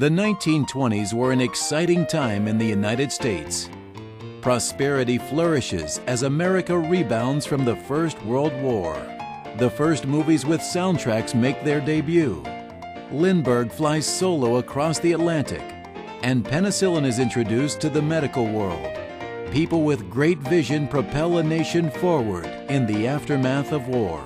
The 1920s were an exciting time in the United States. Prosperity flourishes as America rebounds from the First World War. The first movies with soundtracks make their debut. Lindbergh flies solo across the Atlantic, and penicillin is introduced to the medical world. People with great vision propel a nation forward in the aftermath of war.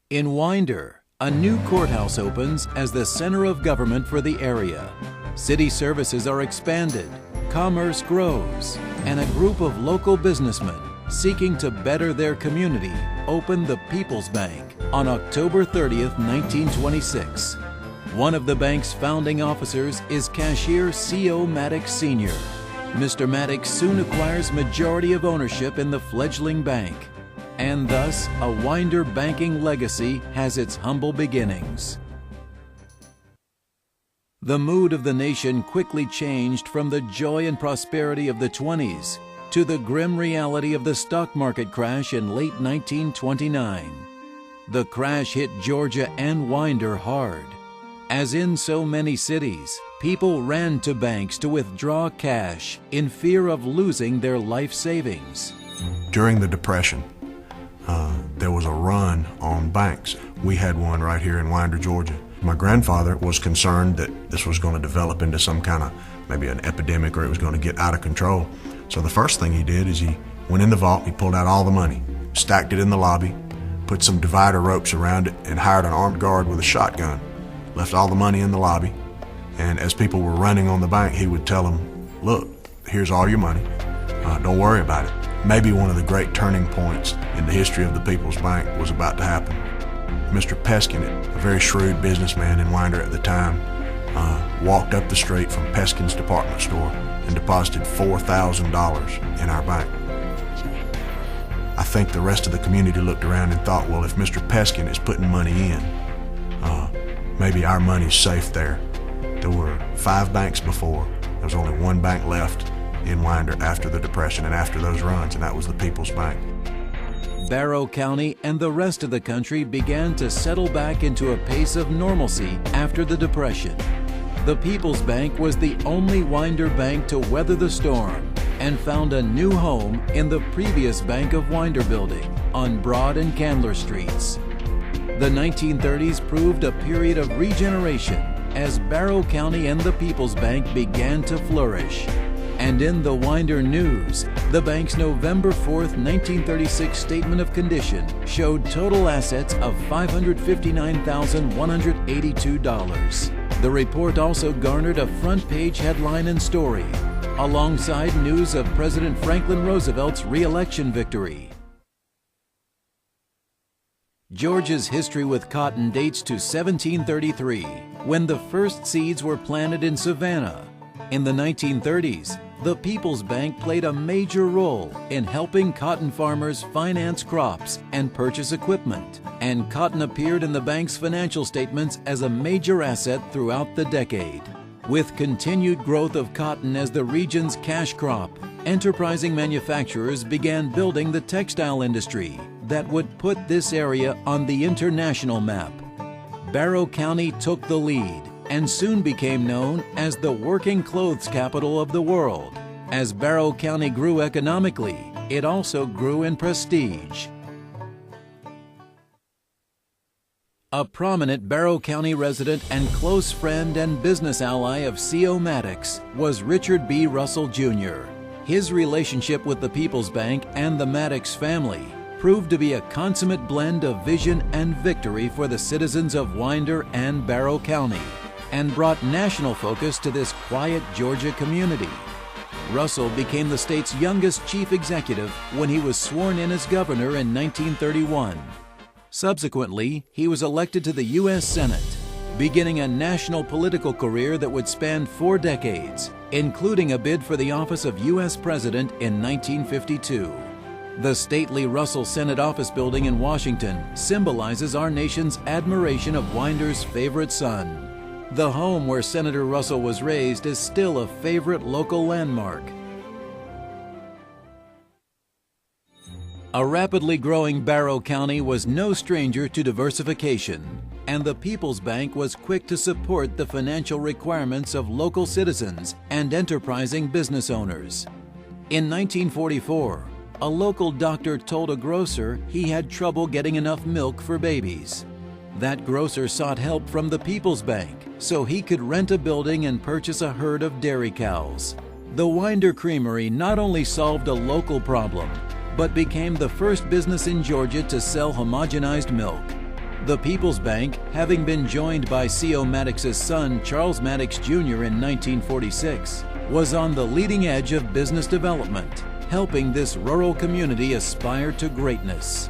In Winder, a new courthouse opens as the center of government for the area. City services are expanded, commerce grows, and a group of local businessmen seeking to better their community opened the People's Bank on October 30th, 1926. One of the bank's founding officers is cashier C.O. Maddox Sr. Mr. Maddox soon acquires majority of ownership in the fledgling bank, and thus a Winder banking legacy has its humble beginnings. The mood of the nation quickly changed from the joy and prosperity of the 20s to the grim reality of the stock market crash in late 1929. The crash hit Georgia and Winder hard. As in so many cities, people ran to banks to withdraw cash in fear of losing their life savings. During the Depression, there was a run on banks. We had one right here in Winder, Georgia. My grandfather was concerned that this was going to develop into some kind of maybe an epidemic, or it was going to get out of control. So the first thing he did is he went in the vault, he pulled out all the money, stacked it in the lobby, put some divider ropes around it, and hired an armed guard with a shotgun. Left all the money in the lobby, and as people were running on the bank, he would tell them, look, here's all your money, don't worry about it. Maybe one of the great turning points in the history of the People's Bank was about to happen. Mr. Peskin, a very shrewd businessman in Winder at the time, walked up the street from Peskin's department store and deposited $4,000 in our bank. I think the rest of the community looked around and thought, well, if Mr. Peskin is putting money in, maybe our money's safe there. There were 5 banks before. There was only one bank left in Winder after the Depression and after those runs, and that was the People's Bank. Barrow County and the rest of the country began to settle back into a pace of normalcy after the Depression. The People's Bank was the only Winder bank to weather the storm and found a new home in the previous Bank of Winder building on Broad and Candler Streets. The 1930s proved a period of regeneration as Barrow County and the People's Bank began to flourish. And in the Winder News, the bank's November 4th, 1936 Statement of Condition showed total assets of $559,182. The report also garnered a front-page headline and story, alongside news of President Franklin Roosevelt's re-election victory. Georgia's history with cotton dates to 1733, when the first seeds were planted in Savannah. In the 1930s, the People's Bank played a major role in helping cotton farmers finance crops and purchase equipment, and cotton appeared in the bank's financial statements as a major asset throughout the decade. With continued growth of cotton as the region's cash crop, enterprising manufacturers began building the textile industry that would put this area on the international map. Barrow County took the lead and soon became known as the working clothes capital of the world. As Barrow County grew economically, it also grew in prestige. A prominent Barrow County resident and close friend and business ally of C.O. Maddox was Richard B. Russell Jr. His relationship with the People's Bank and the Maddox family proved to be a consummate blend of vision and victory for the citizens of Winder and Barrow County, and brought national focus to this quiet Georgia community. Russell became the state's youngest chief executive when he was sworn in as governor in 1931. Subsequently, he was elected to the U.S. Senate, beginning a national political career that would span 4 decades, including a bid for the office of U.S. President in 1952. The stately Russell Senate Office Building in Washington symbolizes our nation's admiration of Winder's favorite son. The home where Senator Russell was raised is still a favorite local landmark. A rapidly growing Barrow County was no stranger to diversification, and the People's Bank was quick to support the financial requirements of local citizens and enterprising business owners. In 1944, a local doctor told a grocer he had trouble getting enough milk for babies. That grocer sought help from the People's Bank so he could rent a building and purchase a herd of dairy cows. The Winder Creamery not only solved a local problem, but became the first business in Georgia to sell homogenized milk. The People's Bank, having been joined by C.O. Maddox's son Charles Maddox Jr. in 1946, was on the leading edge of business development, helping this rural community aspire to greatness.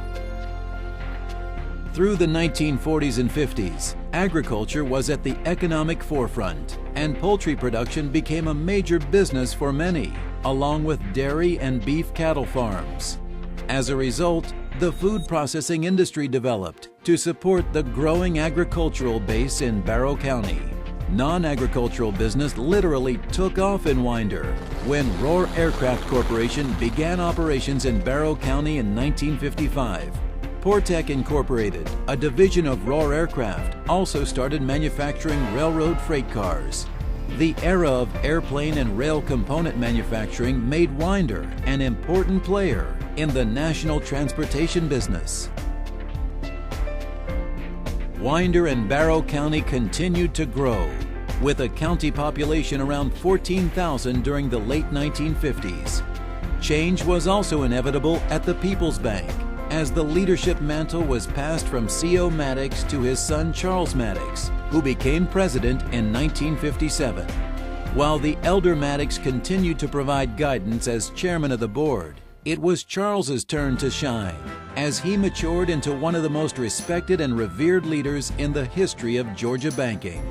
Through the 1940s and 50s, agriculture was at the economic forefront, and poultry production became a major business for many, along with dairy and beef cattle farms. As a result, the food processing industry developed to support the growing agricultural base in Barrow County. Non-agricultural business literally took off in Winder when Rohr Aircraft Corporation began operations in Barrow County in 1955. Portec Incorporated, a division of Rohr Aircraft, also started manufacturing railroad freight cars. The era of airplane and rail component manufacturing made Winder an important player in the national transportation business. Winder and Barrow County continued to grow, with a county population around 14,000 during the late 1950s. Change was also inevitable at the People's Bank, as the leadership mantle was passed from C.O. Maddox to his son Charles Maddox, who became president in 1957. While the elder Maddox continued to provide guidance as chairman of the board, it was Charles's turn to shine, as he matured into one of the most respected and revered leaders in the history of Georgia banking.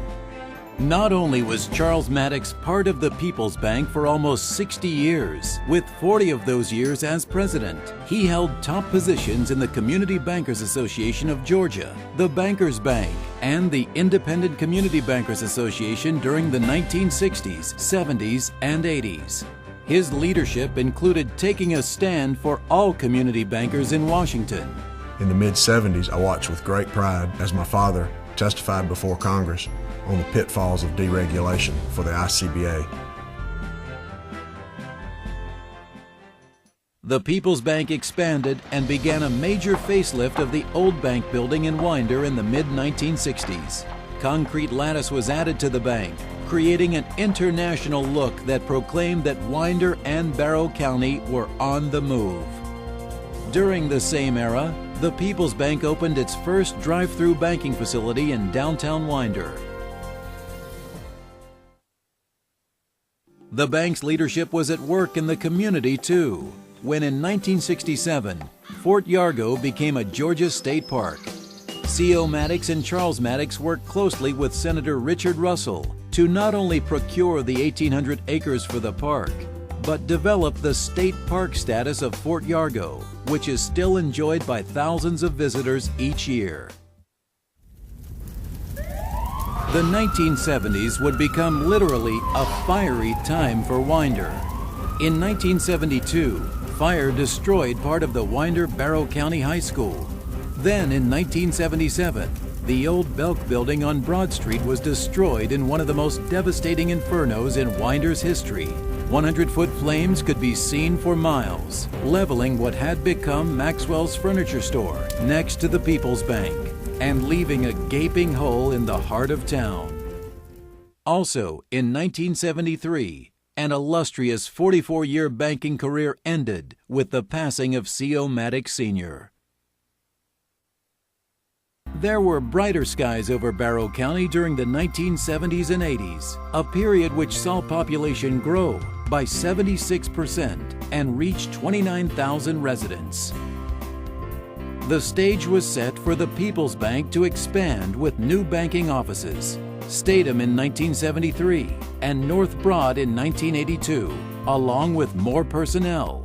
Not only was Charles Maddox part of the People's Bank for almost 60 years, with 40 of those years as president, he held top positions in the Community Bankers Association of Georgia, the Bankers Bank, and the Independent Community Bankers Association during the 1960s, 70s, and 80s. His leadership included taking a stand for all community bankers in Washington. In the mid-70s, I watched with great pride as my father testified before Congress on the pitfalls of deregulation for the ICBA. The People's Bank expanded and began a major facelift of the old bank building in Winder in the mid-1960s. Concrete lattice was added to the bank, creating an international look that proclaimed that Winder and Barrow County were on the move. During the same era, the People's Bank opened its first drive-through banking facility in downtown Winder. The bank's leadership was at work in the community too, when in 1967, Fort Yargo became a Georgia state park. C.O. Maddox and Charles Maddox worked closely with Senator Richard Russell to not only procure the 1,800 acres for the park, but develop the state park status of Fort Yargo, which is still enjoyed by thousands of visitors each year. The 1970s would become literally a fiery time for Winder. In 1972, fire destroyed part of the Winder Barrow County High School. Then in 1977, the old Belk building on Broad Street was destroyed in one of the most devastating infernos in Winder's history. 100-foot flames could be seen for miles, leveling what had become Maxwell's Furniture Store next to the People's Bank, and leaving a gaping hole in the heart of town. Also, in 1973, an illustrious 44-year banking career ended with the passing of C.O. Maddox Sr. There were brighter skies over Barrow County during the 1970s and 80s, a period which saw population grow by 76% and reach 29,000 residents. The stage was set for the People's Bank to expand with new banking offices, Statham in 1973 and North Broad in 1982, along with more personnel.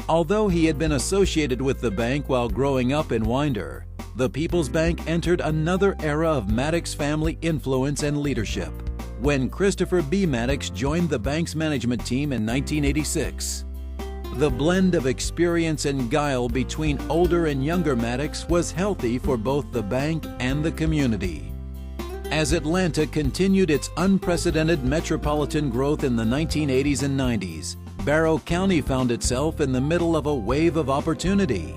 Although he had been associated with the bank while growing up in Winder, the People's Bank entered another era of Maddox family influence and leadership when Christopher B. Maddox joined the bank's management team in 1986. The blend of experience and guile between older and younger Maddox was healthy for both the bank and the community. As Atlanta continued its unprecedented metropolitan growth in the 1980s and 90s, Barrow County found itself in the middle of a wave of opportunity.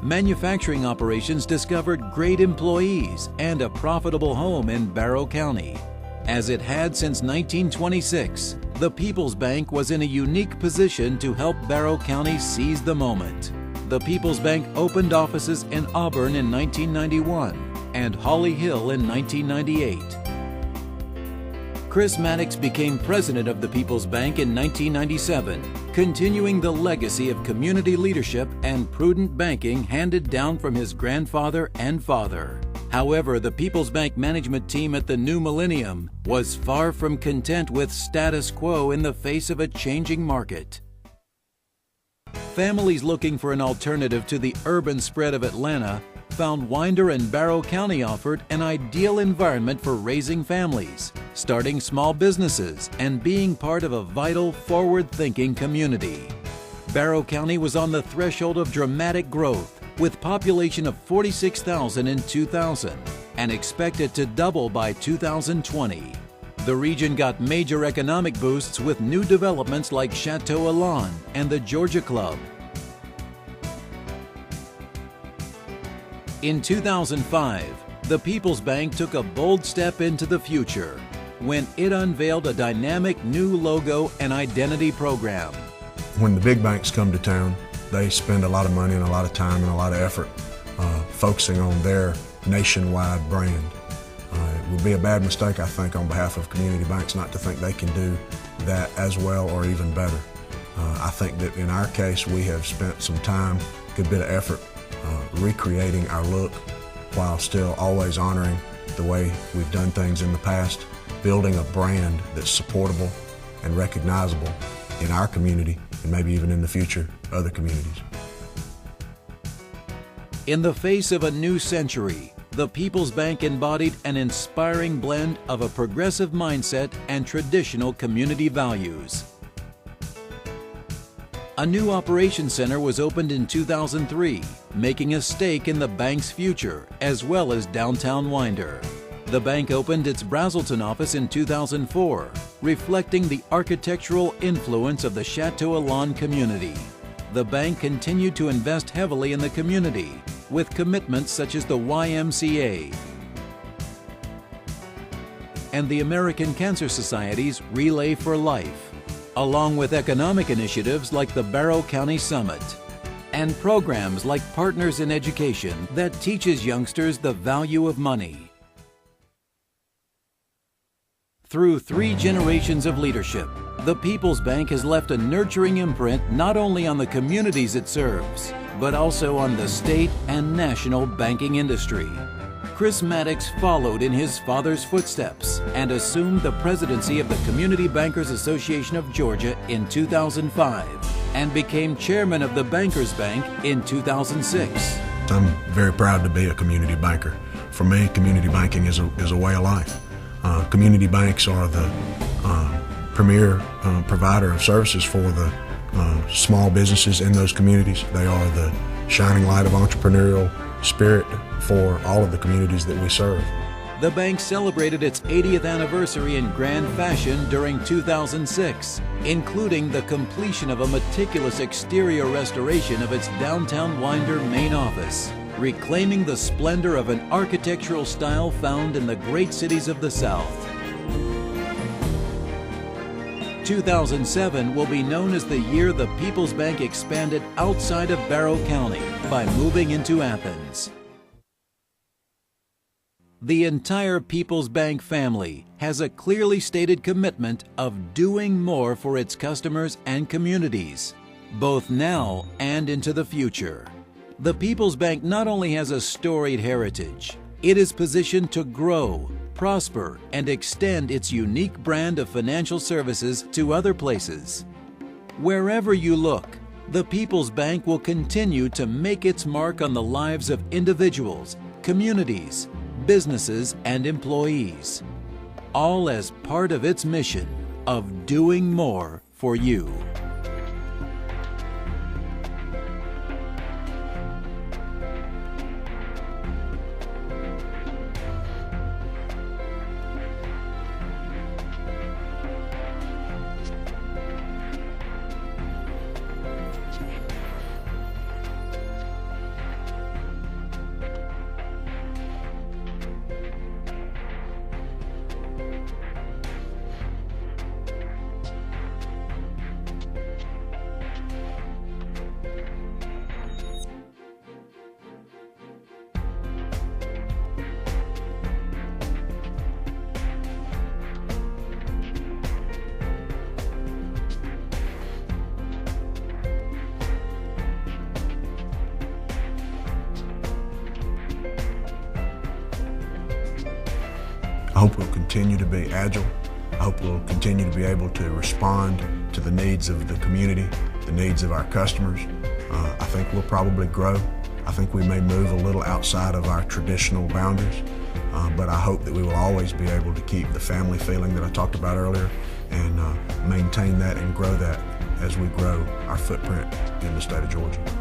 Manufacturing operations discovered great employees and a profitable home in Barrow County. As it had since 1926, the People's Bank was in a unique position to help Barrow County seize the moment. The People's Bank opened offices in Auburn in 1991 and Holly Hill in 1998. Chris Maddox became president of the People's Bank in 1997, continuing the legacy of community leadership and prudent banking handed down from his grandfather and father. However, the People's Bank management team at the new millennium was far from content with status quo in the face of a changing market. Families looking for an alternative to the urban spread of Atlanta found Winder and Barrow County offered an ideal environment for raising families, starting small businesses, and being part of a vital, forward-thinking community. Barrow County was on the threshold of dramatic growth, with population of 46,000 in 2000 and expected to double by 2020. The region got major economic boosts with new developments like Chateau Elan and the Georgia Club. In 2005, the People's Bank took a bold step into the future when it unveiled a dynamic new logo and identity program. When the big banks come to town, they spend a lot of money and a lot of time and a lot of effort focusing on their nationwide brand. It would be a bad mistake, I think, on behalf of community banks not to think they can do that as well or even better. I think that in our case, we have spent some time, a good bit of effort, recreating our look while still always honoring the way we've done things in the past, building a brand that's supportable and recognizable in our community and maybe even in the future, other communities. In the face of a new century, the People's Bank embodied an inspiring blend of a progressive mindset and traditional community values. A new operations center was opened in 2003, making a stake in the bank's future, as well as downtown Winder. The bank opened its Brazelton office in 2004, reflecting the architectural influence of the Chateau Elan community. The bank continued to invest heavily in the community, with commitments such as the YMCA and the American Cancer Society's Relay for Life, along with economic initiatives like the Barrow County Summit and programs like Partners in Education that teaches youngsters the value of money. Through 3 generations of leadership, the People's Bank has left a nurturing imprint not only on the communities it serves, but also on the state and national banking industry. Chris Maddox followed in his father's footsteps and assumed the presidency of the Community Bankers Association of Georgia in 2005 and became chairman of the Bankers Bank in 2006. I'm very proud to be a community banker. For me, community banking is a way of life. Community banks are the premier provider of services for the small businesses in those communities. They are the shining light of entrepreneurial spirit for all of the communities that we serve. The bank celebrated its 80th anniversary in grand fashion during 2006, including the completion of a meticulous exterior restoration of its downtown Winder main office, reclaiming the splendor of an architectural style found in the great cities of the South. 2007 will be known as the year the People's Bank expanded outside of Barrow County by moving into Athens. The entire People's Bank family has a clearly stated commitment of doing more for its customers and communities, both now and into the future. The People's Bank not only has a storied heritage, it is positioned to grow, prosper, and extend its unique brand of financial services to other places. Wherever you look, the People's Bank will continue to make its mark on the lives of individuals, communities, businesses, and employees, all as part of its mission of doing more for you. continue to be agile. I hope we'll continue to be able to respond to the needs of the community, the needs of our customers. I think we'll probably grow. I think we may move a little outside of our traditional boundaries, but I hope that we will always be able to keep the family feeling that I talked about earlier and maintain that and grow that as we grow our footprint in the state of Georgia.